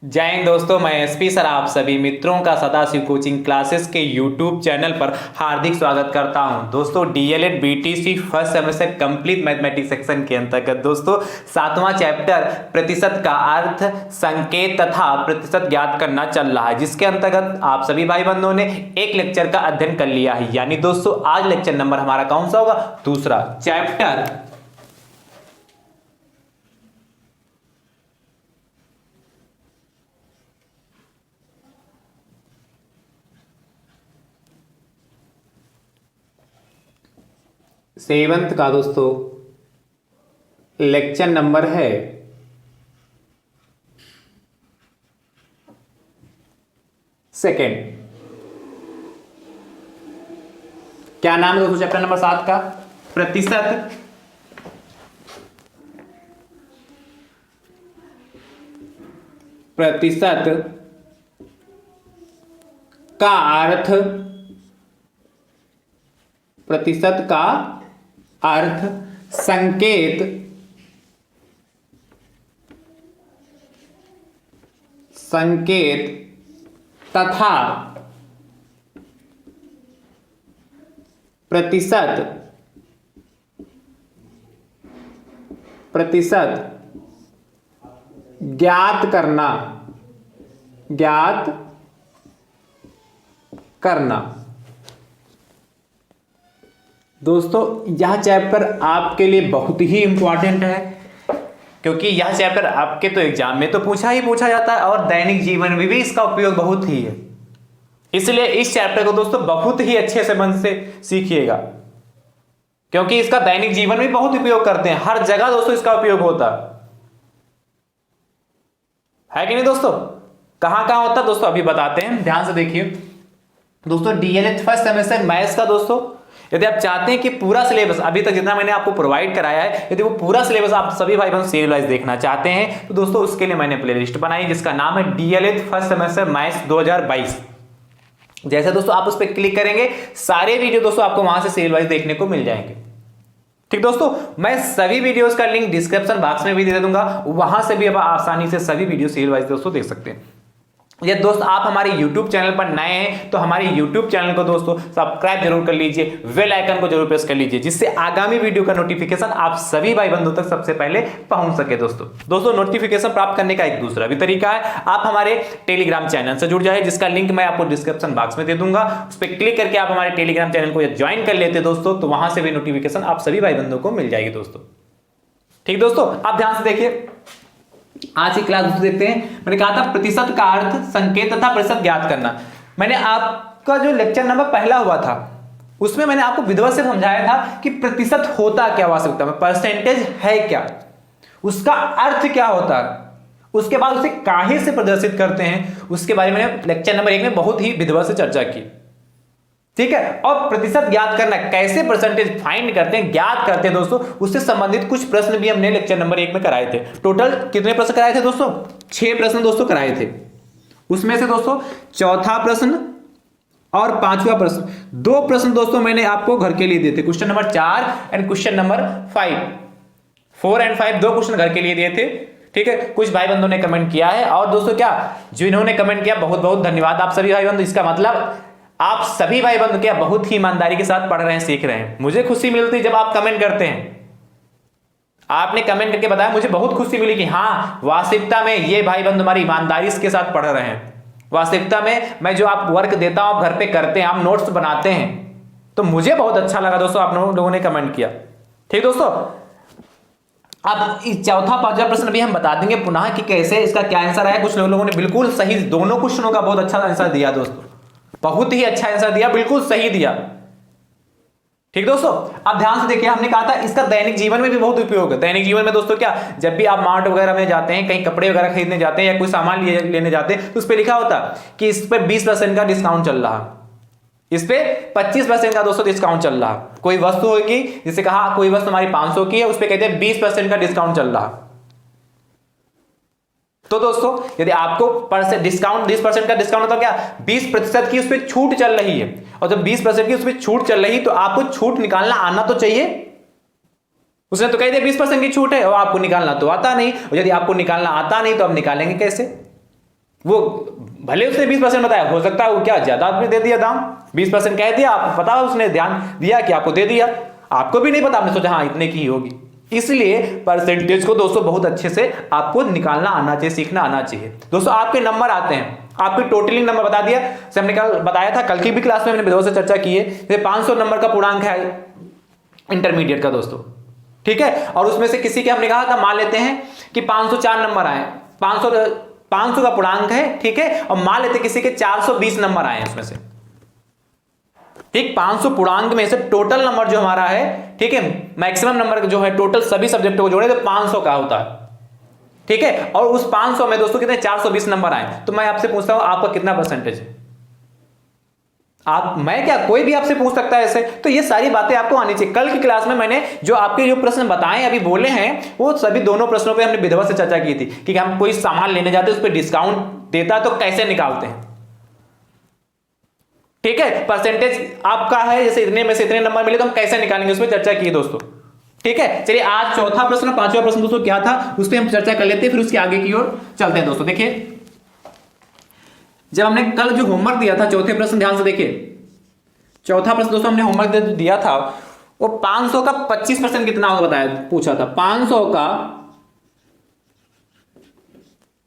जय हिंद दोस्तों, मैं एसपी सर आप सभी मित्रों का सदाशिव कोचिंग क्लासेस के यूट्यूब चैनल पर हार्दिक स्वागत करता हूं। दोस्तों DElEd BTC first semester complete mathematics section के अंतर्गत दोस्तों सातवां चैप्टर प्रतिशत का अर्थ, संकेत तथा प्रतिशत ज्ञात करना चल रहा है, जिसके अंतर्गत आप सभी भाई बंधुओं ने एक लेक्चर का अध्ययन कर लिया है। यानी दोस्तों आज लेक्चर नंबर हमारा कौन सा होगा? दूसरा चैप्टर सेवंथ का दोस्तों लेक्चर नंबर है सेकेंड। क्या नाम है दोस्तों चैप्टर नंबर 7 का? प्रतिशत का अर्थ, प्रतिशत का अर्थ, संकेत तथा प्रतिशत ज्ञात करना। दोस्तों यह चैप्टर आपके लिए बहुत ही इंपॉर्टेंट है, क्योंकि यह चैप्टर आपके तो एग्जाम में तो पूछा जाता है और दैनिक जीवन में भी इसका उपयोग बहुत ही है। इसलिए इस चैप्टर को दोस्तों बहुत ही अच्छे से मन से सीखिएगा, क्योंकि इसका दैनिक जीवन में बहुत उपयोग करते हैं। हर जगह दोस्तों इसका उपयोग होता है कि नहीं दोस्तों? कहां कहां होता है दोस्तों अभी बताते हैं, ध्यान से देखिए। दोस्तों डीएलएड फर्स्ट सेमेस्टर मैथ्स का दोस्तों यदि आप चाहते हैं कि पूरा सिलेबस अभी तक जितना मैंने आपको प्रोवाइड कराया है, यदि वो पूरा सिलेबस आप सभी भाई बहन सीरियल वाइज देखना चाहते हैं तो दोस्तों उसके लिए मैंने प्लेलिस्ट बनाई जिसका नाम है डीएलएड फर्स्ट सेमेस्टर मैथ्स 2022। जैसे दोस्तों आप उस पर क्लिक करेंगे सारे वीडियो दोस्तों आपको वहां से सीरियल वाइज देखने को मिल जाएंगे। ठीक दोस्तों, मैं सभी वीडियोस का लिंक डिस्क्रिप्शन बॉक्स में भी दे दूंगा, वहां से भी आप आसानी से सभी वीडियो सीरियल वाइज दोस्तों देख सकते हैं। ये दोस्त आप हमारे YouTube चैनल पर नए हैं तो हमारे YouTube चैनल को दोस्तों सब्सक्राइब जरूर कर लीजिए, बेल आइकन को जरूर प्रेस कर लीजिए, जिससे आगामी वीडियो का नोटिफिकेशन आप सभी भाई बंधुओं तक सबसे पहले पहुंच सके। दोस्तों नोटिफिकेशन प्राप्त करने का एक दूसरा भी तरीका है, आप हमारे टेलीग्राम चैनल से जुड़ जाए, जिसका लिंक मैं आपको डिस्क्रिप्शन बॉक्स में दे दूंगा। उस पर क्लिक करके आप हमारे टेलीग्राम चैनल को ज्वाइन कर लेते दोस्तों, तो वहां से भी नोटिफिकेशन आप सभी भाई बंधुओं को मिल जाएगी दोस्तों। ठीक दोस्तों, आप ध्यान से देखिए, आज की क्लास देखते हैं। मैंने कहा था प्रतिशत का अर्थ, संकेत तथा प्रतिशत ज्ञात करना। मैंने आपका जो लेक्चर नंबर पहला हुआ था उसमें मैंने आपको विधिवत से समझाया था कि प्रतिशत होता क्या, वास्तविकता में परसेंटेज है क्या, उसका अर्थ क्या होता है, उसके बाद उसे काहे से प्रदर्शित करते हैं, उसके बारे में मैंने लेक्चर नंबर 1 में बहुत ही विधिवत से चर्चा की। ठीक है, और प्रतिशत ज्ञात करना, कैसे परसेंटेज फाइंड करते हैं, ज्ञात करते हैं दोस्तों, उससे संबंधित कुछ प्रश्न भी हमने लेक्चर नंबर 1 में कराए थे। टोटल कितने प्रश्न कराए थे दोस्तों? 6 प्रश्न दोस्तों कराए थे। उसमें से दोस्तों चौथा प्रश्न और 5वां प्रश्न, 2 प्रश्न दोस्तों मैंने आपको घर के लिए दिए थे, question number 4 and question number 5, 4 and 5 2 question घर के लिए दिए थे। ठीक है, कुछ भाई बंधुओं ने कमेंट किया है, और दोस्तों क्या जिन्होंने कमेंट किया बहुत बहुत धन्यवाद आप सभी भाई बंधु। इसका मतलब आप सभी भाई बंधु क्या बहुत ही ईमानदारी के साथ पढ़ रहे हैं, सीख रहे हैं। मुझे खुशी मिलती है जब आप कमेंट करते हैं। आपने कमेंट करके बताया, मुझे बहुत खुशी मिली कि हाँ वास्तविकता में ये भाई बंधु हमारी ईमानदारी के साथ पढ़ रहे हैं। वास्तविकता में मैं जो आप वर्क देता हूं आप घर पे करते हैं, आप नोट्स बनाते हैं, तो मुझे बहुत अच्छा लगा दोस्तों आप लोगों ने कमेंट किया। ठीक दोस्तों, अब चौथा 5वां प्रश्न भी हम बता देंगे पुनः कि कैसे इसका क्या आंसर आया। कुछ लोगों ने बिल्कुल सही, दोनों क्वेश्चनों का बहुत अच्छा आंसर दिया दोस्तों, बहुत ही अच्छा आंसर दिया, बिल्कुल सही दिया। ठीक दोस्तों, अब ध्यान से देखिए, हमने कहा था इसका दैनिक जीवन में भी बहुत उपयोग है। दैनिक जीवन में दोस्तों क्या, जब भी आप मार्ट वगैरह में जाते हैं, कहीं कपड़े वगैरह खरीदने जाते हैं या कोई सामान लेने जाते हैं, तो उस पर लिखा होता कि इस पर 20% का डिस्काउंट चल रहा, इस पे 25% का दोस्तों डिस्काउंट चल रहा। कोई वस्तु होगी, जिसे कहा कोई वस्तु हमारी 500 की है, उस पर कहते हैं 20% का डिस्काउंट चल रहा। तो दोस्तों यदि आपको डिस्काउंट 20% का डिस्काउंट होता क्या, 20% की उस पर छूट चल रही है, और जब 20% की उस पर छूट चल रही तो आपको छूट निकालना आना तो चाहिए। उसने तो कह दिया 20% की छूट है और आपको निकालना तो आता नहीं, और यदि आपको निकालना आता नहीं तो आप निकालेंगे कैसे? वो भले उसने 20% बताया, हो सकता है वो क्या ज्यादा आपने दे दिया दाम, 20% कह दिया, आप पता उसने ध्यान दिया कि आपको दे दिया, आपको भी नहीं पता, आपने सोचा हाँ इतने की ही होगी। इसलिए परसेंटेज को दोस्तों बहुत अच्छे से आपको निकालना आना चाहिए, सीखना आना चाहिए। दोस्तों आपके नंबर आते हैं, आपके टोटलिंग नंबर बता दिया, से हमने कल बताया था, कल की भी क्लास में हमने विधवा से चर्चा की है। जैसे 500 नंबर का पूर्णांक है इंटरमीडिएट का दोस्तों, ठीक है, और उसमें से किसी के हमने कहा था, मान लेते हैं कि 504 नंबर आए, 500 का पूर्णांक है, ठीक है, और मान लेते किसी के 420 नंबर आए उसमें से, ठीक, 500 पूर्णांक में से टोटल नंबर जो हमारा है, ठीक है, मैक्सिमम नंबर जो है टोटल सभी सब्जेक्टों को जोड़े तो 500 का होता है, ठीक है, और उस 500 में दोस्तों कितने 420 नंबर आए, तो मैं आपसे पूछता हूं आपका कितना परसेंटेज है? मैं क्या, कोई भी आपसे पूछ सकता है ऐसे, तो ये सारी बातें आपको आनी चाहिए। कल की क्लास में मैंने जो आपके जो प्रश्न बताए अभी बोले हैं, वो सभी दोनों प्रश्नों पे हमने विधवा से चर्चा की थी कि हम कोई सामान लेने जाते हैं उस पर डिस्काउंट देता तो कैसे निकालते हैं, ठीक है, परसेंटेज आपका है जैसे इतने में से इतने नंबर मिले तो हम कैसे निकालेंगे, उस पर चर्चा की दोस्तों, ठीक है। चलिए आज चौथा प्रश्न, पांचवा प्रश्न दोस्तों क्या था उस पर हम चर्चा कर लेते हैं, फिर उसके आगे की ओर चलते हैं दोस्तों। देखिए जब हमने कल जो होमवर्क दिया था चौथे प्रश्न, ध्यान से देखिए, चौथा प्रश्न दोस्तों हमने होमवर्क दिया था, वो 500 का 25% कितना होगा बताया, पूछा था 500 का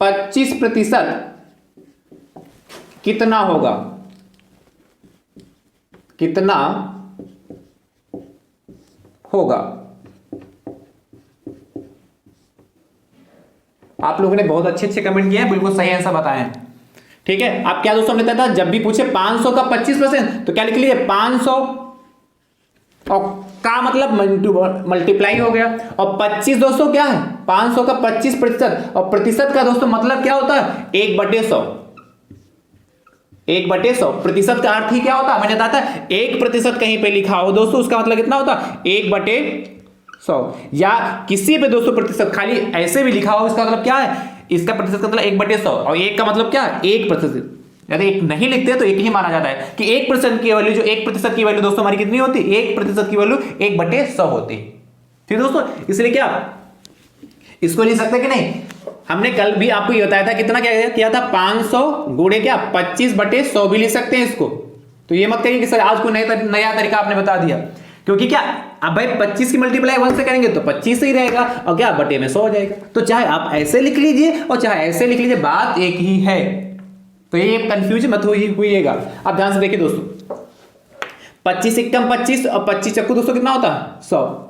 25% कितना होगा, कितना होगा। आप लोगों ने बहुत अच्छे अच्छे कमेंट किए हैं, बिल्कुल सही आंसर बताए हैं, ठीक है। आप क्या दोस्तों हमने था, जब भी पूछे 500 का 25% तो क्या लिख लीजिए 500 और का मतलब मल्टीप्लाई हो गया, और 25 दोस्तों क्या है 500 का 25%, और प्रतिशत का दोस्तों मतलब क्या होता है 1/100, 1/100 प्रतिशत का अर्थ ही क्या होता है, मैंने बताया था 1% कहीं पे लिखा हो दोस्तों उसका मतलब कितना होता है 1/100, या किसी पे दोस्तों प्रतिशत खाली ऐसे भी लिखा हो इसका मतलब क्या है, इसका प्रतिशत का मतलब 1/100, और 1 का मतलब क्या है 1%, यदि 1 नहीं लिखते तो 1 ही माना जाता है कि 1% की वैल्यू, जो 1% की वैल्यू दोस्तों हमारी कितनी होती है, 1% की वैल्यू 1/100 होती है, ठीक दोस्तों। इसलिए क्या इसको लिख सकते कि नहीं, हमने कल भी आपको ये बताया था, कितना क्या किया था 500 गुणे क्या 25/100 भी लिख सकते हैं इसको, तो ये मत कहिए कि सर आज को नया तरीका आपने बता दिया, क्योंकि क्या अब भाई 25 की मल्टीप्लाई 1 से करेंगे तो 25 ही रहेगा, और क्या बटे में 100 हो जाएगा, तो चाहे आप ऐसे लिख लीजिए और चाहे ऐसे लिख लीजिए, बात एक ही है, तो ये कंफ्यूज मत होइएगा। अब ध्यान से देखिए दोस्तों, 25 एकम 25 और 25 चक्कू दोस्तों कितना होता है 100,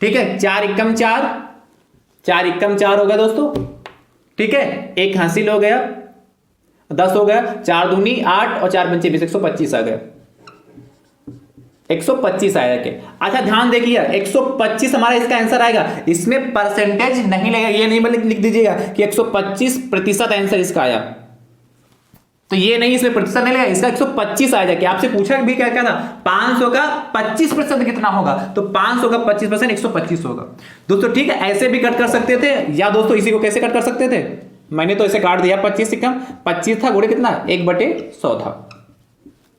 ठीक है, 4 एकम 4, 4 एकम 4 हो गया दोस्तों, ठीक है, एक हासिल हो गया 10 हो गया, 4 दूनी 8 और 4 पंचे 20, 125 आ गया, 125 आएगा के। अच्छा ध्यान देखिए 125 हमारा इसका आंसर आएगा, इसमें परसेंटेज नहीं लगेगा, ये नहीं मतलब लिख दीजिएगा कि 125% आंसर इसका आया, तो ये नहीं, इसमें प्रतिशत नहीं लगेगा, इसका 125 आएगा। कि आपसे पूछा भी क्या क्या था 500 का 25% कितना होगा, तो 500 का 25% 125 होगा दोस्तों, ठीक है। ऐसे भी कट कर सकते थे, या दोस्तों इसी को कैसे कट कर सकते थे, मैंने तो ऐसे काट दिया 25 एकम 25 था गुणे कितना 1/100 था,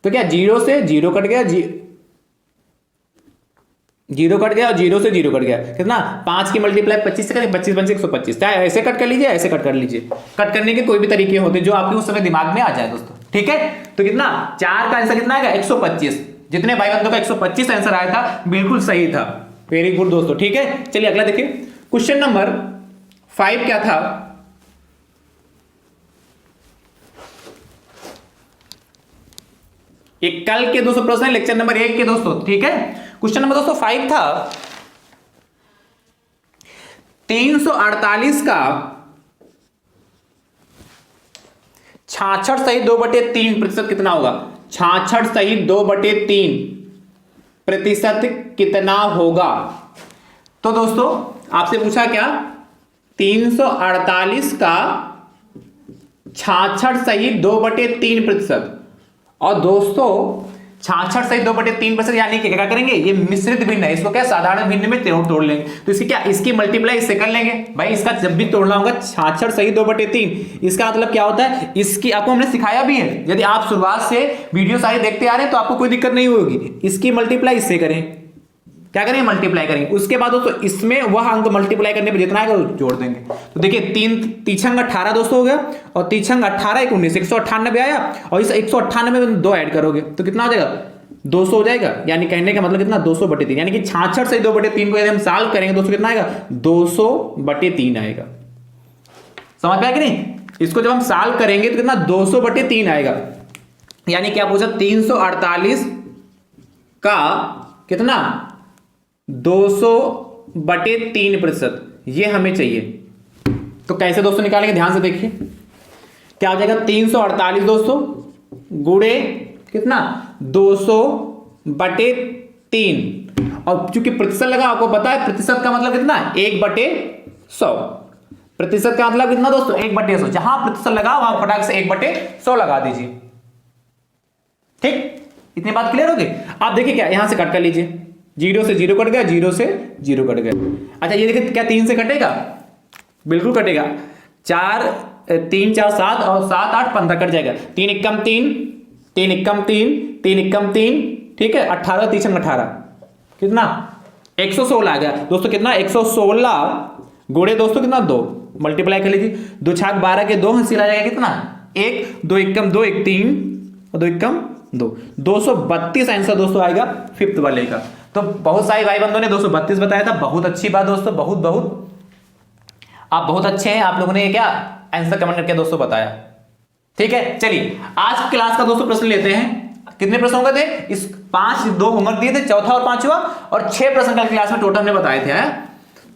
तो क्या 0 से 0 कट गया, 0 कट गया और 0 से 0 कट गया, कितना 5 की मल्टीप्लाई 25 से करें 25 पंचे 125, चाहे ऐसे कट कर लीजिए ऐसे कट कर लीजिए, कट करने के कोई भी तरीके होते हैं जो आपके उस समय दिमाग में आ जाए दोस्तों, ठीक है। तो कितना 4 का आंसर कितना आएगा 125, जितने भाई बंधुओं का 125 आंसर आया था बिल्कुल सही था, वेरी गुड दोस्तों, ठीक है। चलिए अगला देखिए, क्वेश्चन नंबर 5 क्या था, एक कल के दोस्तों प्रश्न लेक्चर नंबर 1 के दोस्तों, ठीक है। क्वेश्चन नंबर दोस्तों 5 था 348 का 66 सही 2/3% कितना होगा, 66 सही 2/3% कितना होगा। तो दोस्तों आपसे पूछा क्या 348 का 66 सही 2/3%, और दोस्तों 66 सही 2/3% यानी कि क्या करेंगे, ये मिश्रित भिन्न है, इसको क्या साधारण भिन्न में तोड़ लेंगे, तो इसकी क्या इसकी मल्टीप्लाई इससे कर लेंगे भाई, इसका जब भी तोड़ना होगा 66 सही 2/3, इसका मतलब क्या होता है, इसकी आपको हमने सिखाया भी है, यदि आप शुरुआत से वीडियो सारी देखते आ रहे हैं तो आपको कोई दिक्कत नहीं होगी, इसकी मल्टीप्लाई इससे करें, क्या करेंगे, मल्टीप्लाई करेंगे। उसके बाद दोस्तों इसमें वह अंक मल्टीप्लाई करने पर जितना आएगा वो जोड़ देंगे। तो देखिए 3 तीछंग 18 दोस्तों हो गया, और तीछंग 18 एक 19, 198 आया, और इस 198 में 2 ऐड करोगे तो कितना हो जाएगा, 200 हो जाएगा। यानी कहने का मतलब कितना, 200/3, यानी कि 66 से 2/3 को यदि हम सॉल्व करेंगे दोस्तों कितना आएगा, 200/3 आएगा। समझ में आया कि नहीं? इसको जब हम सॉल्व करेंगे तो कितना, 200/3 आएगा। यानी क्या पूछा, 348 का कितना, 200/3%, ये हमें चाहिए। तो कैसे दोस्तों निकालेंगे, ध्यान से देखिए क्या हो जाएगा, 348 दोस्तों गुणे कितना, 200/3, और चूंकि प्रतिशत लगा, आपको पता है प्रतिशत का मतलब कितना, 1/100। प्रतिशत का मतलब कितना दोस्तों, 1/100। जहां प्रतिशत लगा वहां फटाक से 1/100 लगा दीजिए। ठीक, इतनी बात क्लियर होगी। आप देखिए क्या, यहां से कट कर लीजिए, 0 से 0 कट गया, 0 से 0 कट गया। अच्छा ये देखिए क्या 3 से कटेगा, बिल्कुल कटेगा। 4 3 4 7 और 7 8 15 कट जाएगा। 3 एकम 3, 3 एकम 3, 3 एकम 3, ठीक है। 18 3 18 कितना, 116 आ गया दोस्तों। कितना, 116 गुणे दोस्तों कितना, 2, मल्टीप्लाई कर लीजिए। 2 छाक 12 के 2 हासिल आ जाएगा कितना, 1, 2 एकम 2 1 3 और 2 एकम 2, 232 आंसर दोस्तों आएगा 5th वाले का। तो बहुत सारे भाई बंधुओं ने 232 बताया था, बहुत अच्छी बात दोस्तों, बहुत बहुत आप बहुत अच्छे हैं। आप लोगों ने क्या आंसर कमेंट करके दोस्तों बताया। ठीक है, चलिए आज की क्लास का दोस्तों प्रश्न लेते हैं। कितने प्रश्न हो गए थे, इस 5 2 होमवर्क दिए थे, चौथा और पांचवा, और 6 प्रश्न कल क्लास में टोटल हमने बताए थे।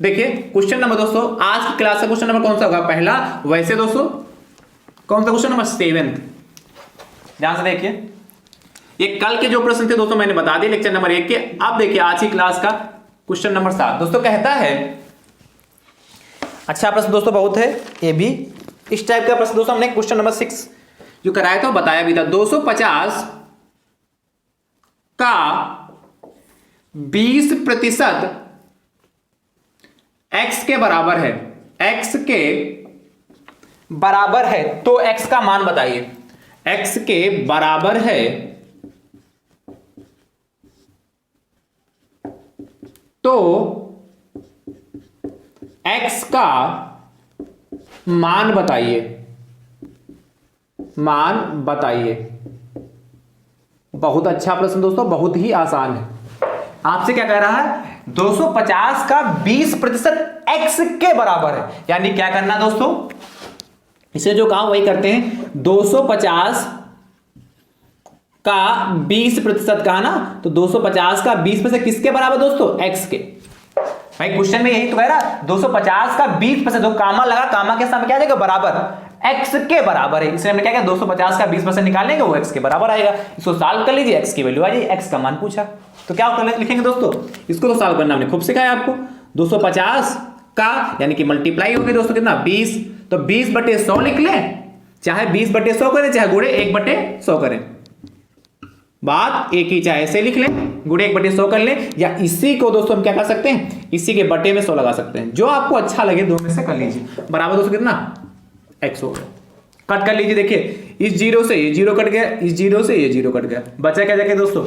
देखिए क्वेश्चन नंबर दोस्तों, आज की क्लास का क्वेश्चन नंबर कौन सा होगा, पहला। वैसे दोस्तों कौन सा क्वेश्चन नंबर, 7th। ध्यान से देखिए, ये कल के जो प्रश्न थे दोस्तों मैंने बता दिए लेक्चर नंबर 1 के। अब देखिए आज की क्लास का क्वेश्चन नंबर 7 दोस्तों कहता है, अच्छा प्रश्न दोस्तों बहुत है ये भी। इस टाइप का प्रश्न दोस्तों हमने क्वेश्चन नंबर 6 जो कराया था बताया भी था। 250 का 20% x के बराबर है, x के बराबर है तो x का मान बताइए। x के बराबर है तो x का मान बताइए, मान बताइए। बहुत अच्छा प्रश्न दोस्तों, बहुत ही आसान है। आपसे क्या कह रहा है, 250 का 20% x के बराबर है। यानी क्या करना दोस्तों, इसे जो कहा वही करते हैं। 250 का 20% कहा ना, तो 250 का 20% किसके बराबर दोस्तों, x के। भाई क्वेश्चन में यही तो कह रहा, 250 का 20%, जो कामा लगा, कामा के सामने क्या आ जाएगा, बराबर, x के बराबर है। इसलिए हमने क्या किया, 250 का 20% निकालेंगे, वो x के बराबर आएगा। इसको सॉल्व कर लीजिए, x की वैल्यू आ जाएगी, x का मान पूछा तो क्या लिखेंगे दोस्तों, इसको तो सॉल्व करना हमने खूब सिखाया आपको। 250 का यानी कि मल्टीप्लाई हो गई दोस्तों कितना, 20, तो 20/100 लिख लें, चाहे 20/100 करें, चाहे गुणे 1/100 करें, बात एक ही। चाहे ऐसे लिख लें, गुणे 1/100 कर लें, या इसी को दोस्तों हम क्या कर सकते हैं, इसी के बटे में 100 लगा सकते हैं। जो आपको अच्छा लगे दो में से कर लीजिए। बराबर दोस्तों कितना, x हो गया। कट कर लीजिए, देखिए इस 0 से ये 0 कट गया, इस 0 से ये 0 कट गया, बचा क्या जाके दोस्तों,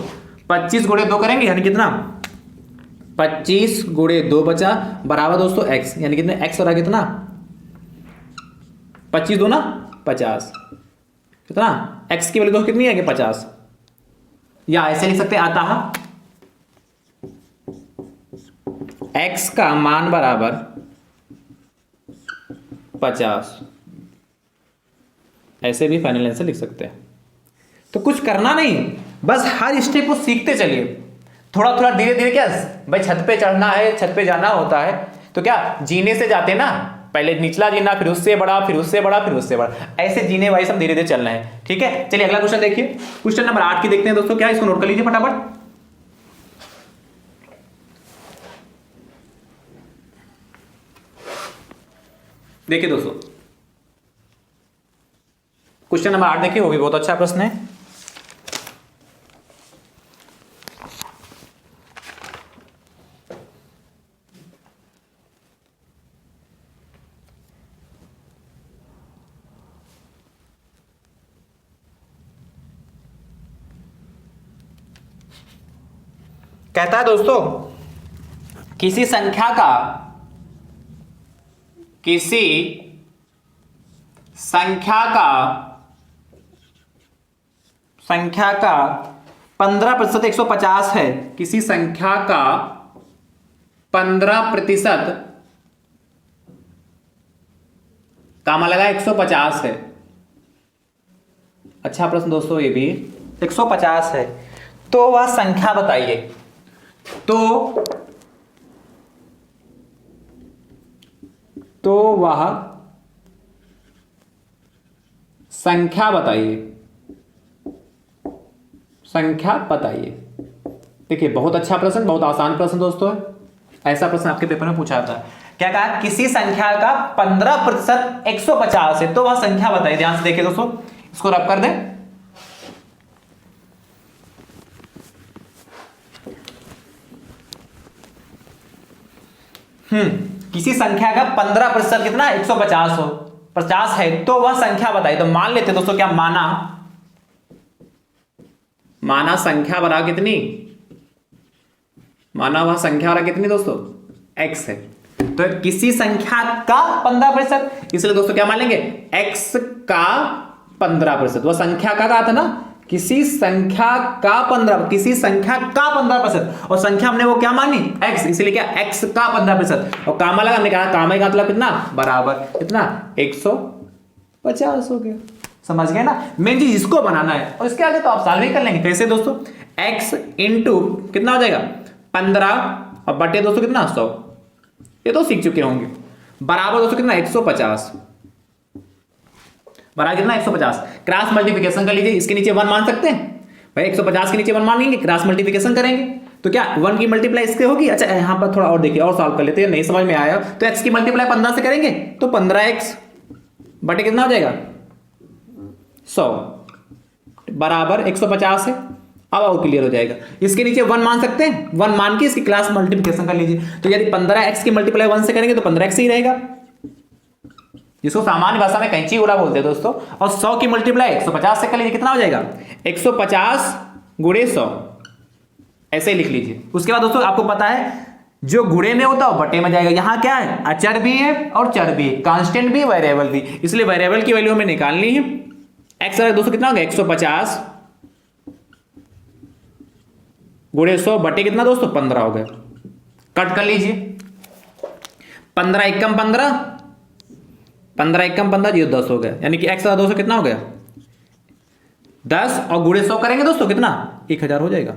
25 गुणे 2 करेंगे, यानी कितना, 25 गुणे 2 बचा, बराबर दोस्तों x, यानी कितने, x हो रहा कितना, 25 2 ना 50, कितना x की वैल्यू दोस्तों कितनी है कि 50। या ऐसे लिख सकते हैं, अतः x का मान बराबर 50। ऐसे भी फाइनल आंसर लिख सकते हैं। तो कुछ करना नहीं, बस हर स्टेप को सीखते चलिए, थोड़ा थोड़ा धीरे धीरे। क्या भाई, छत पे चढ़ना है, छत पे जाना होता है, तो क्या जीने से जाते ना, पहले निचला जीना, फिर उससे बड़ा, फिर उससे बड़ा, फिर उससे बड़ा, ऐसे जीने वाइज हम धीरे धीरे चलना है। ठीक है, चलिए अगला क्वेश्चन देखिए, क्वेश्चन नंबर 8 की देखते हैं दोस्तों। क्या, इसको नोट कर लीजिए फटाफट। देखिए दोस्तों क्वेश्चन नंबर 8 देखिए, वो भी बहुत अच्छा प्रश्न है। कहता है दोस्तों किसी संख्या का 15% 150 है, किसी संख्या का 15% का मान लगा 150 है। अच्छा प्रश्न दोस्तों, ये भी 150 है, तो वह संख्या बताइए। तो वह संख्या बताइए। देखिए बहुत अच्छा प्रश्न, बहुत आसान प्रश्न दोस्तों है। ऐसा प्रश्न आपके पेपर में पूछा था। क्या कहा? किसी संख्या का 15% 150 है, तो वह संख्या बताइए। ध्यान से देखिए दोस्तों, इसको रब कर दें। किसी संख्या का 15% कितना? 150 है, तो वह संख्या बताइए। तो मान लेते दोस्तों, क्या माना संख्या बराबर कितनी? माना वह संख्या बराबर कितनी दोस्तों? x है। तो किसी संख्या का 15%, इसलिए दोस्तों क्या मान लेंगे? x का 15%। वह संख्या का कहा था ना, किसी संख्या का 15%, और संख्या हमने वो क्या मानी? x, इसलिए क्या x का 15%। और कामा लगा, हमने कहा कामा का मतलब कितना? बराबर कितना? 150 हो गया। समझ गए ना? मेन चीज इसको बनाना है, और इसके आगे तो आप सॉल्व ही कर लेंगे। कैसे दोस्तों? x इंटू कितना हो जाएगा? 15 और बटे दोस्तों कितना? 100। ये तो सीख चुके होंगे। बराबर दोस्तों कितना? 150। बराबर कितना? 150। क्रॉस मल्टीप्लिकेशन कर लीजिए, इसके नीचे 1 मान सकते हैं भाई। 150 के नीचे 1 मानेंगे, क्रॉस मल्टीप्लिकेशन करेंगे तो क्या 1 की मल्टीप्लाई इससे होगी। अच्छा यहां पर थोड़ा और देखिए, और सॉल्व कर लेते हैं, नहीं समझ में आया तो x की मल्टीप्लाई 15 से करेंगे तो 15x बटे कितना हो जाएगा? 100 बराबर 150 है। अब और क्लियर हो जाएगा। इसके नीचे 1 मान सकते हैं, 1 मान के इसकी क्लास मल्टीप्लिकेशन कर लीजिए। तो यदि 15x की मल्टीप्लाई 1 से करेंगे तो 15x ही रहेगा, जिसको सामान्य भाषा में कैंची उड़ा बोलते हैं दोस्तों। और 100 की मल्टीप्लाई 150 से कर लीजिए, कितना हो जाएगा? 150 गुणे 100, ऐसे ही लिख लीजिए। उसके बाद दोस्तों आपको पता है जो गुणे में होता है वो बटे में जाएगा। यहां क्या है? अचर भी है और चर भी है, कांस्टेंट भी, वेरिएबल भी, इसलिए वेरिएबल की वैल्यू हमें निकालनी है। x दोस्तों कितना हो गया? 150 गुणे 100 बटे कितना दोस्तों? 15 हो गया। कट कर लीजिए। 15 एकम 15, 15 एकम 15, ये 10 हो गया। यानी कि x दोस्तों कितना हो गया? 10 और गुणे 100 करेंगे दोस्तों कितना? 1000 हो जाएगा।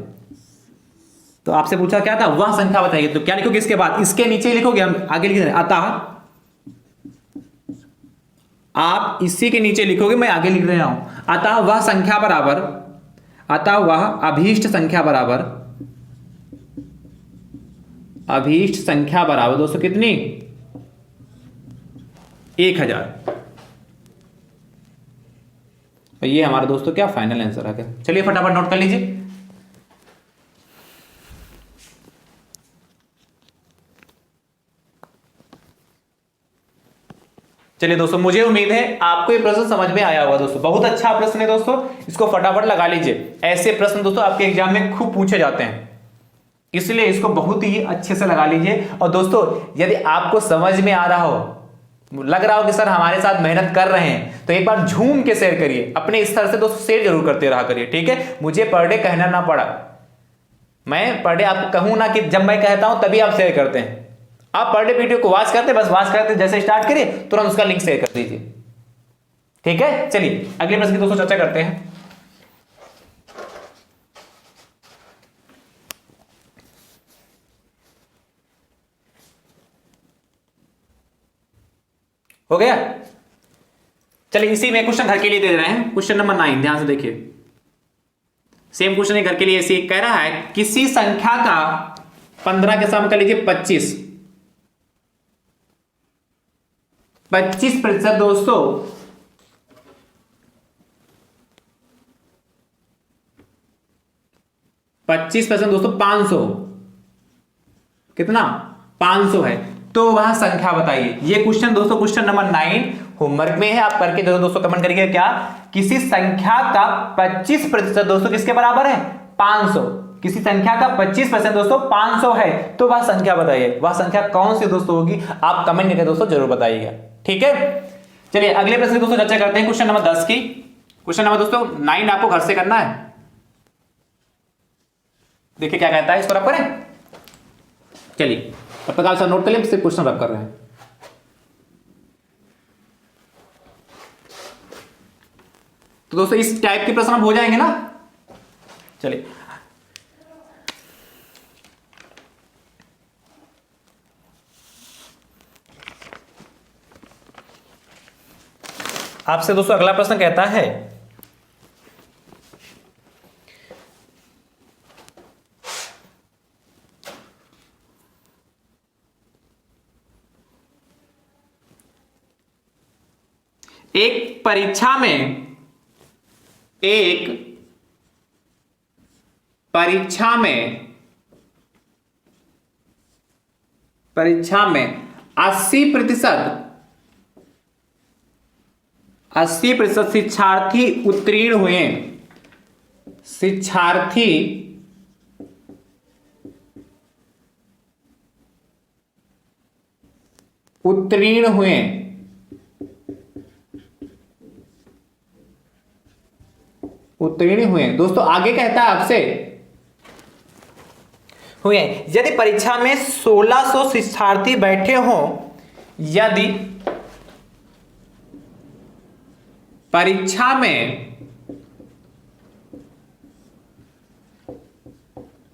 तो आपसे पूछा क्या था? वह संख्या बताइए। तो क्या लिखोगे इसके बाद? इसके नीचे ही लिखोगे, हम आगे लिख रहे हैं। अतः आप इसी के नीचे लिखोगे, मैं आगे लिख रहा हूं। अतः वह संख्या बराबर, अतः वह अभीष्ट संख्या बराबर दोस्तों कितनी? 1000। तो ये हमारा दोस्तों क्या फाइनल आंसर आ गया। चलिए फटाफट नोट कर लीजिए। चलिए दोस्तों, मुझे उम्मीद है आपको ये प्रश्न समझ में आया होगा दोस्तों। बहुत अच्छा प्रश्न है दोस्तों, इसको फटाफट लगा लीजिए। ऐसे प्रश्न दोस्तों आपके एग्जाम में खूब पूछे जाते हैं, इसलिए इसको बहुत ही अच्छे से लगा लीजिए। और दोस्तों यदि आपको समझ में आ रहा हो, लग रहा हो कि सर हमारे साथ मेहनत कर रहे हैं, तो एक बार झूम के शेयर करिए। अपने स्तर से दोस्तों शेयर जरूर करते रहा करिए, ठीक है? मुझे पर डे कहना ना पड़ा, मैं पर डे आपको कहूं ना कि जब मैं कहता हूं तभी आप शेयर करते हैं। आप पर डे वीडियो को वॉच करते, बस वॉच करते जैसे स्टार्ट करिए तुरंत उसका लिंक शेयर कर दीजिए, ठीक है? चलिए अगले प्रश्न की दोस्तों चर्चा करते हैं। हो गया? चलिए इसी में क्वेश्चन घर के लिए दे रहे हैं। क्वेश्चन नंबर 9, ध्यान से देखिए। सेम क्वेश्चन है घर के लिए। ऐसे कह रहा है किसी संख्या का 15 के साथ कर लीजिए 25% दोस्तों 25% दोस्तों 500, कितना? 500 है, तो वह संख्या बताइए। ये क्वेश्चन दोस्तों क्वेश्चन नंबर 9 होमवर्क में है, आप करके दोस्तों कमेंट करिए। क्या? किसी संख्या का 25% दोस्तों किसके बराबर है? 500। किसी संख्या का 25% दोस्तों 500 है, तो वह संख्या बताइए, वह संख्या कौन सी दोस्तों होगी, आप कमेंट करके दोस्तों जरूर बताइएगा। ठीक है, चलिए अगले प्रश्न की दोस्तों चर्चा करते हैं, क्वेश्चन नंबर 10 की। क्वेश्चन नंबर दोस्तों 9 आपको घर से करना है। देखिए क्या कहता है, इस पर आप करें। चलिए तब तक आप सब नोट कर लें, सिर्फ क्वेश्चन रब कर रहे हैं। तो दोस्तों इस टाइप के प्रश्न हो जाएंगे ना। चलिए आपसे दोस्तों अगला प्रश्न कहता है, एक परीक्षा में परीक्षा में 80% शिक्षार्थी उत्तीर्ण हुए। शिक्षार्थी उत्तीर्ण हुए। उत्तीर्ण हुए दोस्तों, आगे कहता है आपसे हुए यदि परीक्षा में 1600 शिक्षार्थी बैठे हों, यदि परीक्षा में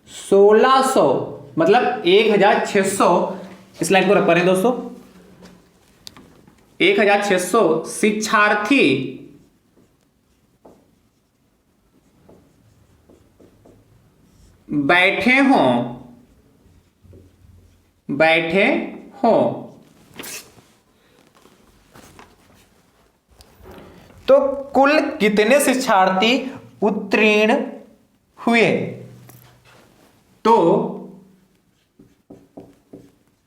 1600 मतलब 1600, इस लाइन को रख पा रहे दोस्तों, 1600 शिक्षार्थी बैठे हों तो कुल कितने शिक्षार्थी उत्तीर्ण हुए। तो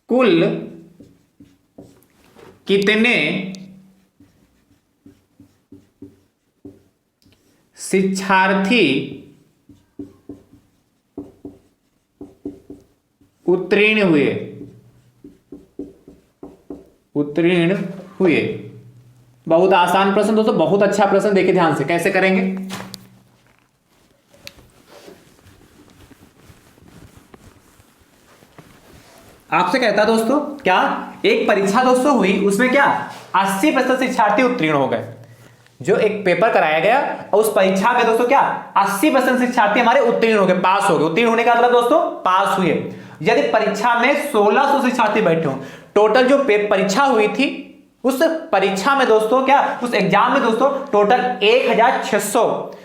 कुल कितने शिक्षार्थी उत्तीर्ण हुए। बहुत आसान प्रश्न दोस्तों, बहुत अच्छा प्रश्न। देखिए ध्यान से कैसे करेंगे। आपसे कहता दोस्तों क्या, एक परीक्षा दोस्तों हुई, उसमें क्या 80% शिक्षार्थी उत्तीर्ण हो गए। जो एक पेपर कराया गया और उस परीक्षा में दोस्तों क्या 80% शिक्षार्थी हमारे उत्तीर्ण हो गए, पास हो गए। उत्तीर्ण होने का मतलब दोस्तों पास हुए। यदि परीक्षा में 1600 शिक्षार्थी बैठे हो, टोटल जो परीक्षा हुई थी उस परीक्षा में दोस्तों क्या, उस एग्जाम में दोस्तों टोटल 1600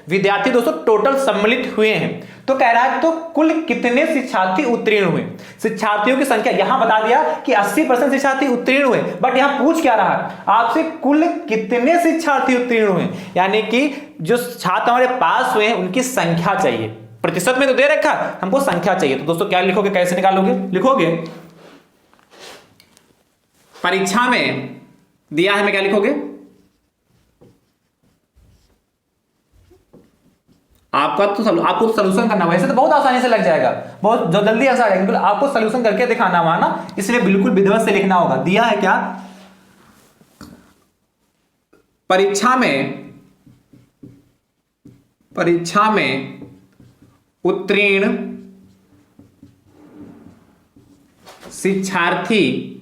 विद्यार्थी दोस्तों टोटल सम्मिलित हुए हैं। तो कह रहा है तो कुल कितने शिक्षार्थी उत्तीर्ण हुए। शिक्षार्थियों की संख्या यहां बता दिया कि 80% शिक्षार्थी उत्तीर्ण हुए, बट यहां पूछ क्या रहा है आपसे, कुल कितने शिक्षार्थी उत्तीर्ण हुए, यानी कि जो छात्र हमारे पास हुए हैं उनकी संख्या चाहिए। प्रतिशत में तो दे रखा, हमको संख्या चाहिए। तो दोस्तों क्या लिखोगे, कैसे निकालोगे, लिखोगे परीक्षा में दिया है, मैं क्या लिखोगे, आपको तो सॉल्यूशन करना, वैसे तो बहुत आसानी से लग जाएगा, बहुत जल्दी आंसर आ जाएगा, बिल्कुल आपको सॉल्यूशन करके दिखाना हुआ ना, इसलिए बिल्कुल विधिवत से लिखना होगा। दिया है क्या, परीक्षा में उत्तीर्ण शिक्षार्थी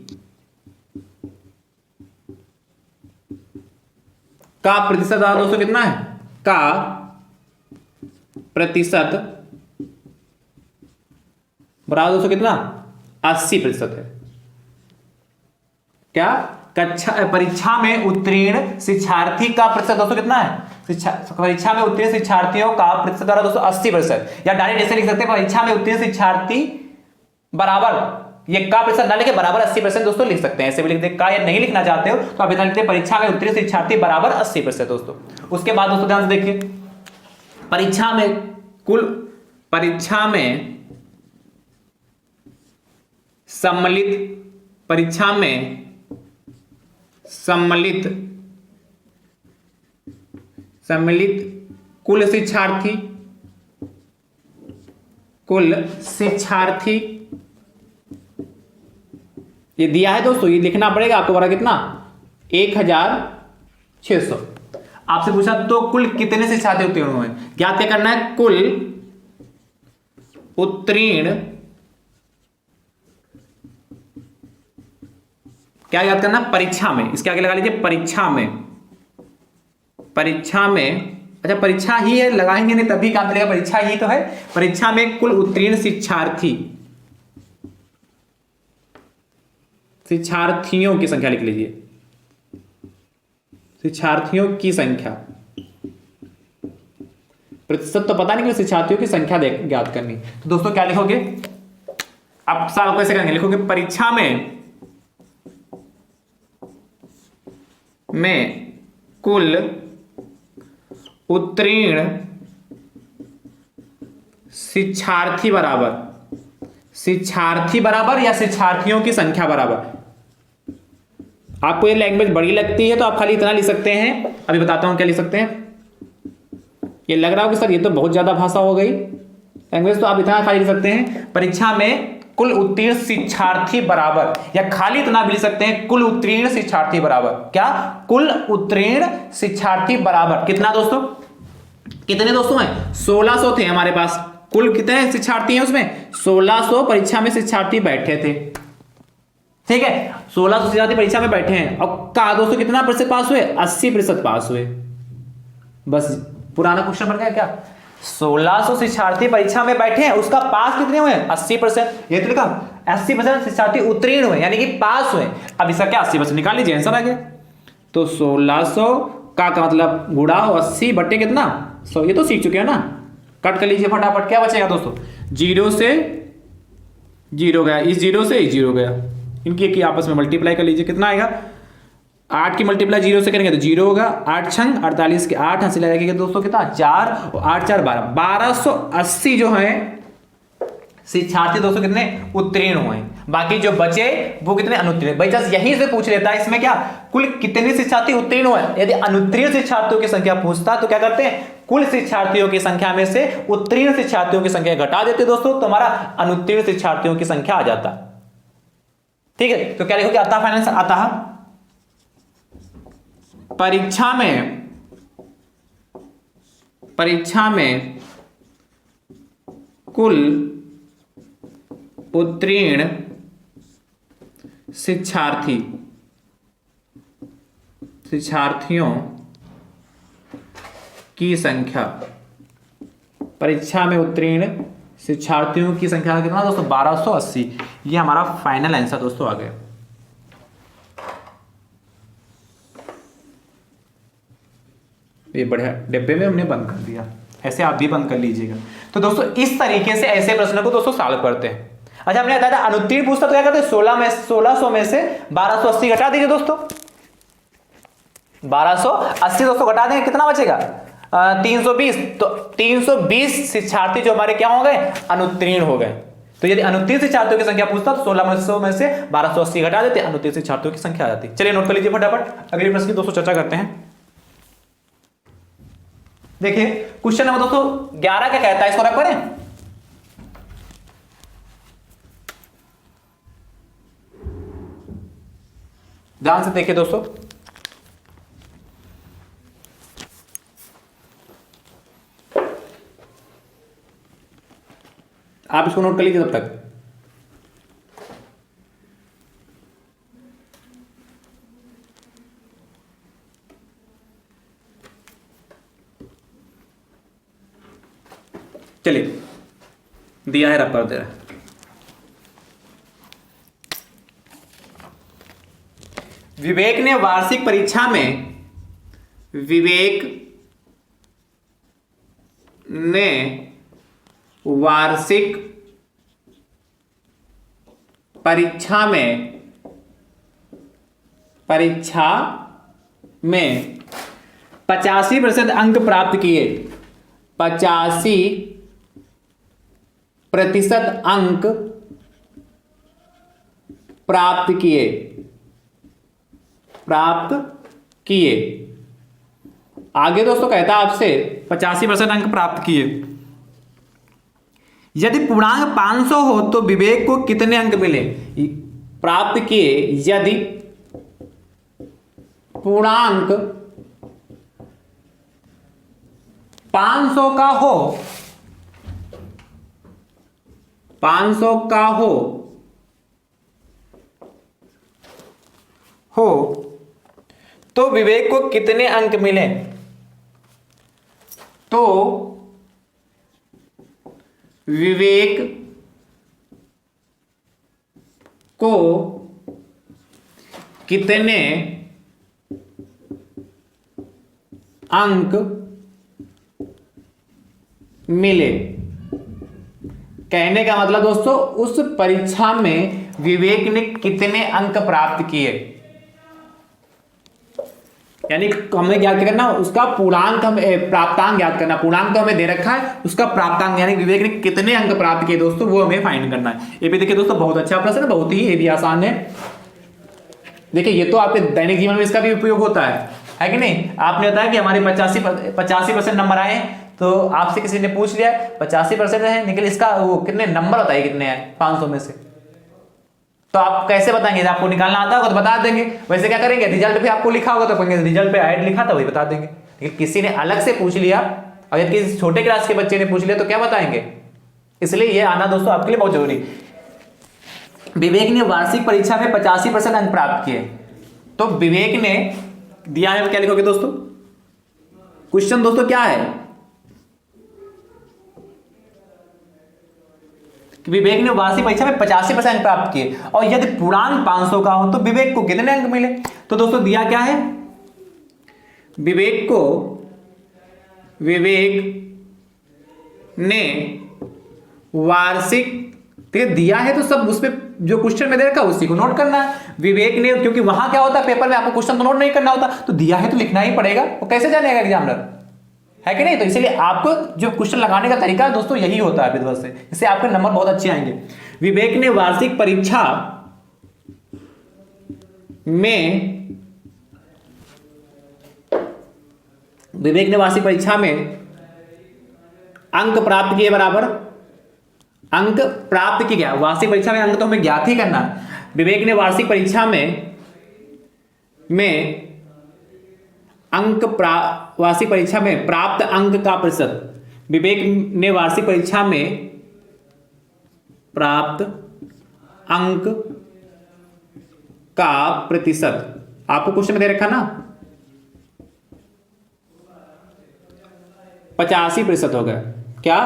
का प्रतिशत दोस्तों कितना है, का प्रतिशत बराबर दोस्तों कितना 80% है। क्या परीक्षा में उत्तीर्ण शिक्षार्थी का प्रतिशत दोस्तों कितना है, परीक्षा में उत्तीर्ण शिक्षार्थियों का प्रतिशत द्वारा दोस्तों 80%, या डायरेक्ट ऐसे लिख सकते हैं परीक्षा में उत्तीर्ण शिक्षार्थी बराबर, ये का प्रतिशत ना लिखे बराबर 80% दोस्तों लिख सकते हैं, ऐसे भी लिख दे। का या नहीं लिखना चाहते हो तो आप इतना लिखते हैं परीक्षा में उत्तीर्ण शिक्षार्थी बराबर 80% दोस्तों। उसके बाद दोस्तों ध्यान से देखिए, परीक्षा में सम्मिलित कुल शिक्षार्थी कुल शिक्षार्थी, ये दिया है दोस्तों, ये लिखना पड़ेगा आपको, बड़ा कितना 1600। आपसे पूछा तो कुल कितने शिक्षार्थी उत्तीर्ण हुए, ज्ञात क्या करना है, कुल उत्तीर्ण, क्या याद करना, परीक्षा में, इसके आगे लगा लीजिए परीक्षा में, परीक्षा में, अच्छा परीक्षा ही है, लगाएंगे नहीं तभी काम चलेगा, परीक्षा ही तो है, परीक्षा में कुल उत्तीर्ण शिक्षार्थी, शिक्षार्थियों की संख्या लिख लीजिए, शिक्षार्थियों की संख्या, प्रतिशत तो पता नहीं, शिक्षार्थियों की संख्या ज्ञात करनी। तो दोस्तों क्या लिखोगे, आप साल कैसे करेंगे, लिखोगे परीक्षा में कुल उत्तीर्ण शिक्षार्थी बराबर, शिक्षार्थी बराबर या शिक्षार्थियों की संख्या बराबर। आपको ये लैंग्वेज बड़ी लगती है तो आप खाली इतना लिख सकते हैं, अभी बताता हूं क्या लिख सकते हैं। ये लग रहा हो कि सर ये तो बहुत ज्यादा भाषा हो गई लैंग्वेज, तो आप इतना खाली लिख सकते हैं, परीक्षा में कुल उत्तीर्ण शिक्षार्थी बराबर, या खाली इतना भी लिख सकते हैं, कुल उत्तीर्ण शिक्षार्थी बराबर, क्या, कुल उत्तीर्ण शिक्षार्थी बराबर कितना दोस्तों, कितने दोस्तों हैं, 1600 थे हमारे पास, कुल कितने शिक्षार्थी हैं उसमें 1600, परीक्षा में शिक्षार्थी बैठे थे, ठीक है, 1600 शिक्षार्थी परीक्षा में बैठे हैं, और कहा दोस्तों कितना प्रतिशत पास हुए, 80% पास हुए। बस पुराना क्वेश्चन बन गया क्या, 1600 शिक्षार्थी परीक्षा में बैठे हैं, उसका पास कितने हुए, 80%, ये तो लिखा 80% शिक्षार्थी उत्तीर्ण हुए, यानी कि पास हुए। अब इसका क्या 80% निकाल लीजिए, आंसर आ गया। तो 1600 का मतलब गुणा 80 बटे कितना 100, ये तो सीख चुके हैं ना, कट कर लीजिए फटाफट, क्या बचेगा दोस्तों, 0 से 0 गया, इस 0 से इस 0 गया, इनकी आपस में मल्टीप्लाई कर लीजिए, कितना आएगा, 8 की मल्टीप्लाई 0 से करेंगे तो 0 होगा, 8 छंग 48 के 8 हासिल लगेगा दोस्तों कितना 4 और 8 4 12, 1280 जो है शिक्षार्थी दोस्तों कितने उत्तीर्ण हुए, बाकी जो बचे वो कितने अनुत्तीर्ण। भाई जस्ट यहीं से पूछ लेता है, इसमें क्या कुल कितने शिक्षार्थी उत्तीर्ण हुए, यदि अनुत्तीर्ण शिक्षार्थियों की संख्या पूछता तो क्या करते हैं, कुल शिक्षार्थियों की संख्या में से उत्तीर्ण शिक्षार्थियों की संख्या घटा देते दोस्तों, तो हमारा अनुत्तीर्ण शिक्षार्थियों की संख्या आ जाता। ठीक है, तो क्या लिखोगे, अतः फाइनल अतः परीक्षा में कुल उत्तीर्ण शिक्षार्थियों की संख्या, परीक्षा में उत्तीर्ण शिक्षार्थियों की संख्या कितना दोस्तों 1280, ये हमारा फाइनल आंसर दोस्तों आ गया। ये बढ़िया डिब्बे में हमने बंद कर दिया, ऐसे आप भी बंद कर लीजिएगा। तो दोस्तों इस तरीके से ऐसे प्रश्नों को दोस्तों सॉल्व करते हैं। अच्छा हमने बताया था अनुत्तीर्ण पूछता तो क्या करते हैं, 1600 में से 1280 घटा दीजिए दोस्तों, 1280 दोस्तों घटा देंगे, कितना बचेगा 320, तो 320 शिक्षार्थी जो हमारे क्या हो गए, अनुत्तीर्ण हो गए। तो यदि अनुत्तीर्ण शिक्षार्थियों की संख्या पूछता तो 1600 में से 1280 घटा देते, अनुत्तीर्ण शिक्षार्थियों की संख्या आ जाती। चलिए नोट कर लीजिए फटाफट, अगले प्रश्न की दोस्तों चर्चा करते हैं। देखिए क्वेश्चन नंबर दोस्तों 11 क्या कहता है, इसको रख करें, ध्यान से देखिए दोस्तों, आप इसको नोट कर लीजिए तब तक। चलिए दिया है, रब कर दे रहा है। विवेक ने वार्षिक परीक्षा में परीक्षा में 85% अंक प्राप्त किए, 85% अंक प्राप्त किए। आगे दोस्तों कहता है आपसे 85% अंक प्राप्त किए, यदि पूर्णांक 500 हो तो विवेक को कितने अंक मिले प्राप्त किए? यदि पूर्णांक 500 का हो, 500 का हो तो विवेक को कितने अंक मिले? तो विवेक को कितने अंक मिले? कहने का मतलब दोस्तों उस परीक्षा में विवेक ने कितने अंक प्राप्त किए, यानी हमें ज्ञात करना उसका पूर्णांक, हम प्राप्तांक ज्ञात करना। पूर्णांक तो हमें दे रखा है, उसका प्राप्तांक यानी विवेक ने कितने अंक प्राप्त किए दोस्तों वो हमें फाइंड करना है। ये भी देखिए दोस्तों बहुत अच्छा प्रश्न है, बहुत ही ये भी आसान है। देखिए ये तो आपके दैनिक जीवन में इसका भी उपयोग होता है कि नहीं? आपने बताया कि हमारे 85% नंबर आए, तो आपसे किसी ने पूछ लिया 85% है, निकल इसका वो कितने नंबर बताइए कितने हैं 500 में से, तो आप कैसे बताएंगे? आपको निकालना आता होगा तो बता देंगे। वैसे क्या करेंगे, रिजल्ट पे आपको लिखा होगा तो कहेंगे रिजल्ट पे ऐड लिखा था वही बता देंगे। लेकिन किसी ने अलग से पूछ लिया, अगर किसी छोटे क्लास के बच्चे ने पूछ लिया तो क्या बताएंगे? इसलिए ये आना दोस्तों आपके लिए बहुत जरूरी। विवेक ने वार्षिक परीक्षा में 85% अंक प्राप्त किए, तो विवेक ने दिया है, क्या लिखोगे दोस्तों? क्वेश्चन दोस्तों क्या है, विवेक ने वार्षिक परीक्षा में 85% प्राप्त किए और यदि पूर्णांक 500 का हो तो विवेक को कितने अंक मिले? तो दोस्तों दिया क्या है, विवेक ने वार्षिक दिया है, तो सब उस पर जो क्वेश्चन में दे रखा उसी को नोट करना है। विवेक ने, क्योंकि वहां क्या होता है पेपर में आपको क्वेश्चन तो नोट नहीं करना होता, तो दिया है तो लिखना ही पड़ेगा, वो कैसे जानेगा एग्जामिनर, है कि नहीं? तो इसलिए आपको जो क्वेश्चन लगाने का तरीका है दोस्तों यही होता है विधिवत से, इससे आपके नंबर बहुत अच्छे आएंगे। विवेक ने वार्षिक परीक्षा में अंक प्राप्त किए बराबर अंक प्राप्त किया। वार्षिक परीक्षा में अंक तो हमें ज्ञात ही करना। विवेक ने वार्षिक परीक्षा में वार्षिक परीक्षा में प्राप्त अंक का प्रतिशत, विवेक ने वार्षिक परीक्षा में प्राप्त अंक का प्रतिशत, आपको क्वेश्चन में दे रखा ना 85% हो गया। क्या?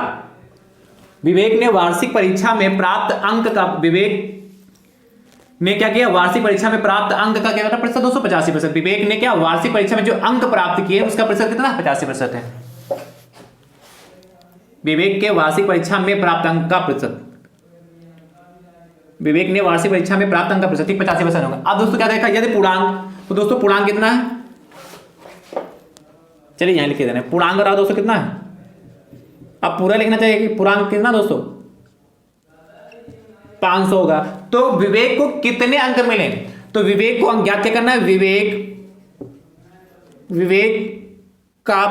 विवेक ने वार्षिक परीक्षा में प्राप्त अंक का, विवेक ने क्या किया, वार्षिक परीक्षा में प्राप्त अंक का क्या प्रतिशत? 285%। विवेक ने क्या वार्षिक परीक्षा में जो अंक प्राप्त किए उसका प्रतिशत कितना? 85% है। विवेक के वार्षिक परीक्षा में प्राप्त अंक का प्रतिशत, विवेक ने वार्षिक परीक्षा में प्राप्त अंक का प्रतिशत 85% होगा। अब दोस्तों क्या देखा, यदि पूर्णांक, तो दोस्तों पूर्णांक कितना है, चलिए यहां लिख दे रहे हैं। पूर्णांक रहा दोस्तों कितना है, अब पूरा लिखना चाहिए कि पूर्णांक कितना दोस्तों 500 होगा। तो विवेक को कितने अंक मिले? तो विवेक को अंक ज्ञात करना है, विवेक का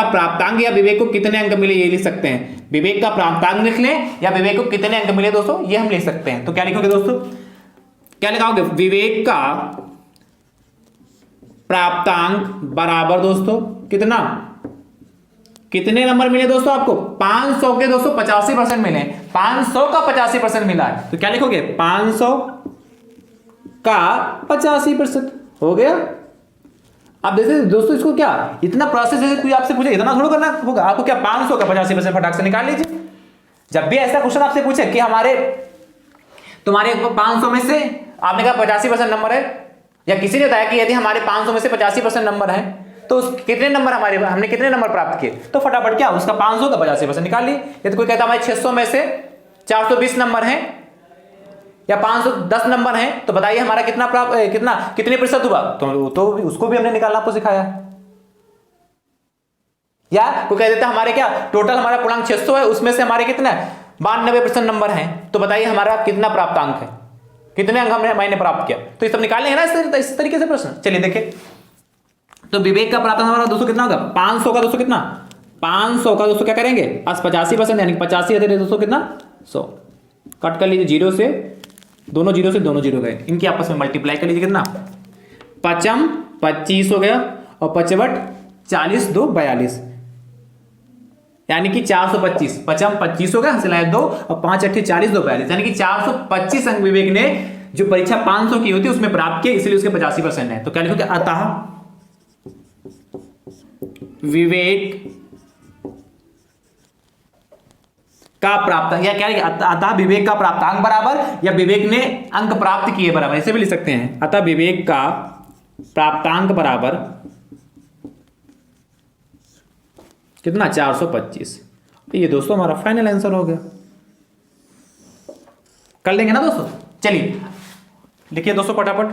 प्राप्तांक या विवेक को कितने अंक मिले ये लिख सकते हैं। विवेक का प्राप्तांक लिख लें या विवेक को कितने अंक मिले दोस्तों ये हम लिख सकते हैं। तो क्या लिखोगे दोस्तों, क्या लिखाओगे, विवेक का प्राप्तांक बराबर दोस्तों कितना, कितने नंबर मिले दोस्तों आपको? 500 के दोस्तों 85% मिले, 500 का 85% मिला है, तो क्या लिखोगे 500 का 85% हो गया। अब देखिए दोस्तों इसको क्या इतना प्रोसेस है, कोई आपसे पूछे इतना थोड़ा करना होगा आपको, क्या 500 का 85% फटाक से निकाल लीजिए। जब भी ऐसा क्वेश्चन आपसे पूछे कि तुम्हारे 500 में से आपने कहा 85% नंबर है, या किसी ने बताया कि यदि हमारे 500 में से 85% नंबर है तो कितने नंबर हमने कितने नंबर प्राप्त किए, तो फटाफट क्या उसका 500 का 85% निकाल लिए। यदि कोई कहता हमारे 600 में से 420 नंबर है या 510 नंबर है तो बताइए हमारा कितने प्रतिशत हुआ, तो उसको भी हमने निकालना आपको सिखाया। या कोई कह देता हमारे क्या टोटल हमारा पूर्णांक 600 है, उसमें से हमारे कितना 92% नंबर है, तो बताइए हमारा कितना प्राप्तांक है, कितने अंक मैंने प्राप्त किया। तो ये सब निकालने हैं ना इस तरीके से प्रश्न। चलिए देखिए, तो विवेक का प्राप्तांक हमारा दोस्तों कितना होगा 500 का दोस्तों कितना 500 का दोस्तों क्या करेंगे 85%, यानी 85 है दोस्तों कितना 100, कट कर लीजिए जीरो से दोनों जीरो गए, इनकी आपस में मल्टीप्लाई कर लीजिए कितना 5 25 हो गया और 55 40 2 42, यानी कि 425, 5 25 हो गया सिलाए 2 और 5 8 40 2 42, यानी कि 425 अंक विवेक ने जो परीक्षा 500 की होती है उसमें प्राप्त किए, इसलिए उसके 85% है। तो क्या लिखोगे अतः विवेक का प्राप्त, या क्या अतः विवेक का प्राप्तांक बराबर या विवेक ने अंक प्राप्त किए बराबर, ऐसे भी लिख सकते हैं। अतः विवेक का प्राप्तांक बराबर कितना 425। ये दोस्तों हमारा फाइनल आंसर हो गया। कर लेंगे ना दोस्तों, चलिए लिखिए दोस्तों फटाफट।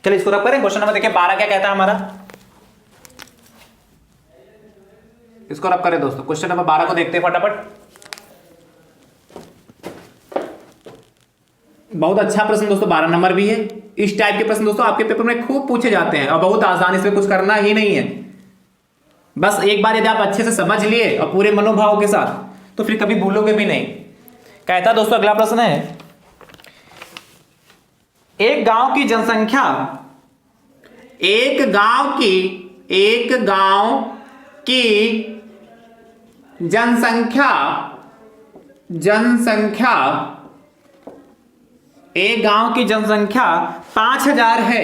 चलिए इसको रब करें। क्वेश्चन नंबर देखिए 12 क्या कहता है हमारा, इसको रब करें दोस्तों। क्वेश्चन नंबर 12 को देखते हैं फटाफट। बहुत अच्छा प्रश्न दोस्तों, 12 नंबर भी है। इस टाइप के प्रश्न दोस्तों आपके पेपर में खूब पूछे जाते हैं और बहुत आसान, इसमें कुछ करना ही नहीं है। बस एक बार यदि आप अच्छे से समझ लिए और पूरे मनोभाव के साथ तो फिर कभी भूलोगे भी नहीं। कहता दोस्तों अगला प्रश्न है, एक गांव की जनसंख्या एक गांव की जनसंख्या 5000 है,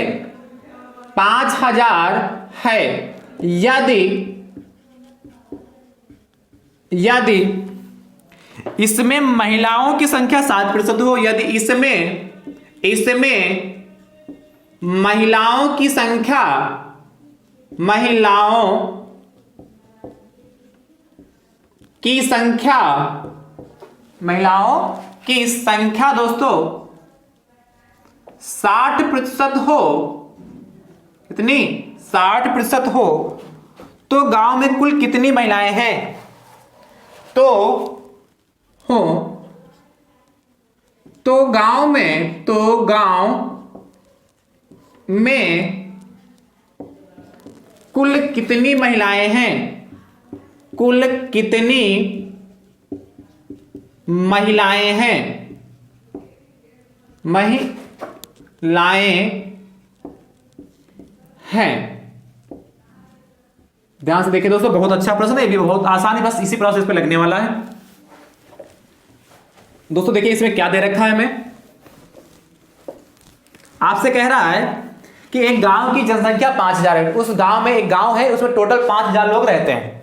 5000 है। यदि इसमें महिलाओं की संख्या 7% हो, यदि इसमें महिलाओं की संख्या दोस्तों 60% हो, कितनी 60% हो, तो गांव में कुल कितनी महिलाएं हैं? तो गांव में कुल कितनी महिलाएं हैं? कुल कितनी महिलाएं हैं? ध्यान से देखिए दोस्तों, बहुत अच्छा प्रश्न है, ये भी बहुत आसान है, बस इसी प्रोसेस पे लगने वाला है। दोस्तों देखिए इसमें क्या दे रखा है, हमें आपसे कह रहा है कि एक गांव की जनसंख्या 5000 है। उस गांव में एक गांव है, उसमें टोटल 5000 लोग रहते हैं,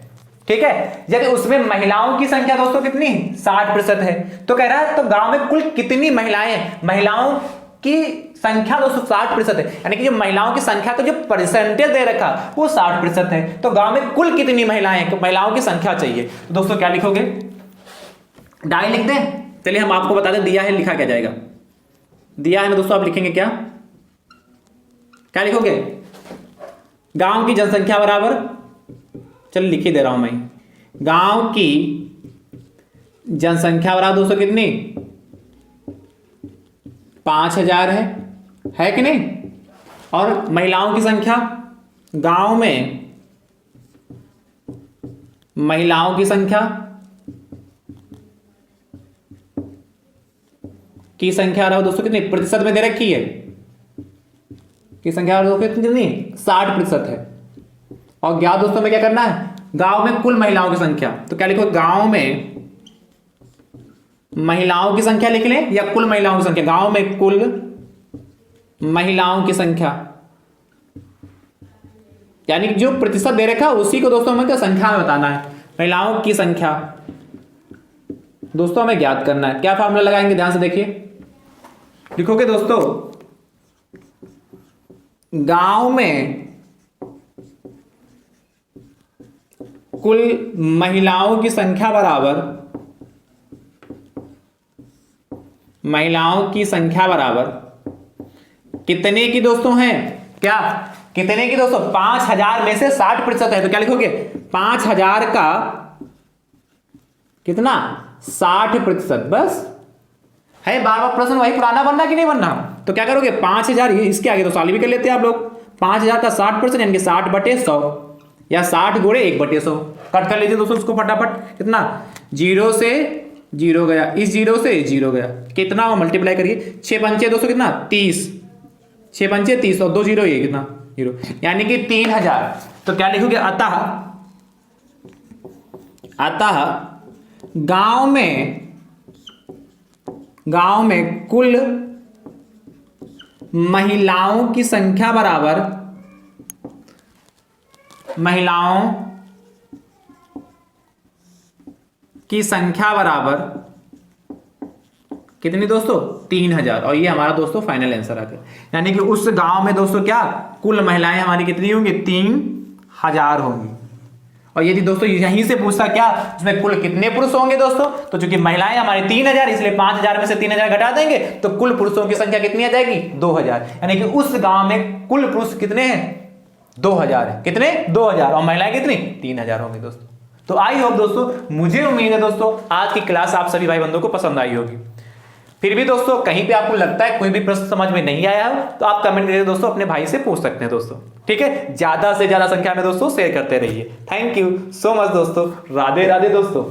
ठीक है। यदि उसमें महिलाओं की संख्या दोस्तों कितनी 60% है, तो कह रहा है तो गांव में कुल कितनी महिलाएं, महिलाओं की संख्या दोस्तों 60% है, यानी कि जो महिलाओं की संख्या का जो परसेंटेज दे रखा वो 60% है। तो गांव में कुल कितनी महिलाएं, महिलाओं की संख्या चाहिए। तो दोस्तों क्या लिखोगे, डाई लिख दें? चलिए हम आपको बता दें, दिया है लिखा क्या जाएगा। दिया है ना दोस्तों, आप लिखेंगे क्या लिखोगे? गांव की जनसंख्या बराबर, चलिए लिख ही दे रहा हूं मैं, गांव की जनसंख्या बराबर दोस्तों कितनी 5000 है कि नहीं? और महिलाओं की संख्या, गांव में महिलाओं की संख्या रहा दोस्तों कितनी प्रतिशत में दे रखी है, की संख्या कितनी 60% है। और ज्ञात दोस्तों में क्या करना है, गांव में कुल महिलाओं की संख्या। तो क्या लिखो, गांव में महिलाओं की संख्या लिख लें या कुल महिलाओं की संख्या? गांव में कुल महिलाओं की संख्या, यानी जो प्रतिशत दे रखा उसी को दोस्तों हमें क्या संख्या में बताना है। महिलाओं की संख्या दोस्तों हमें ज्ञात करना है। क्या फॉर्मूला लगाएंगे, ध्यान से देखिए। लिखोगे दोस्तों, गांव में कुल महिलाओं की संख्या बराबर कितने की दोस्तों हैं? क्या कितने की दोस्तों? 5000 में से 60% है। तो क्या लिखोगे, 5000 का कितना 60%। बस है, बार बार प्रश्न वही पुराना बनना कि नहीं बनना। तो क्या करोगे 5000, इसके आगे तो सॉल्व भी कर लेते हैं आप लोग। 5000 का 60% यानी कि 60/100 या 60 × 1/100 कट कर लीजिए दोस्तों उसको फटाफट। कितना 0 से 0 गया, इस 0 से 0 गया, कितना वो मल्टीप्लाई करिए 6 पंचे दोस्तों कितना 30, 6 पंचे 30 और 2 0 ये कितना 0 यानी कि 3000। तो क्या लिखोगे अतः गांव में कुल महिलाओं की संख्या बराबर, महिलाओं की संख्या बराबर कितनी दोस्तों 3000। और ये हमारा दोस्तों फाइनल आंसर आ गया। यानी कि उस गांव में दोस्तों क्या कुल महिलाएं हमारी कितनी होंगी 3000 होंगी। और यदि दोस्तों यहीं से पूछता क्या उसमें कुल कितने पुरुष होंगे दोस्तों, तो चूंकि महिलाएं हमारी 3000 इसलिए 5000 में से 3000 घटा देंगे तो कुल पुरुषों की संख्या कितनी आ जाएगी 2000। यानी कि उस गांव में कुल पुरुष कितने हैं 2000 है। कितने 2000 और महिलाएं कितनी 3000 होंगी दोस्तों। तो आई होप दोस्तों, मुझे उम्मीद है दोस्तों आज की क्लास आप सभी भाई बंधुओं को पसंद आई होगी। फिर भी दोस्तों कहीं पे आपको लगता है कोई भी प्रश्न समझ में नहीं आया हो तो आप कमेंट करके दोस्तों अपने भाई से पूछ सकते हैं दोस्तों। ठीक है, ज्यादा से ज्यादा संख्या में दोस्तों शेयर करते रहिए। थैंक यू सो मच दोस्तों। राधे राधे दोस्तों।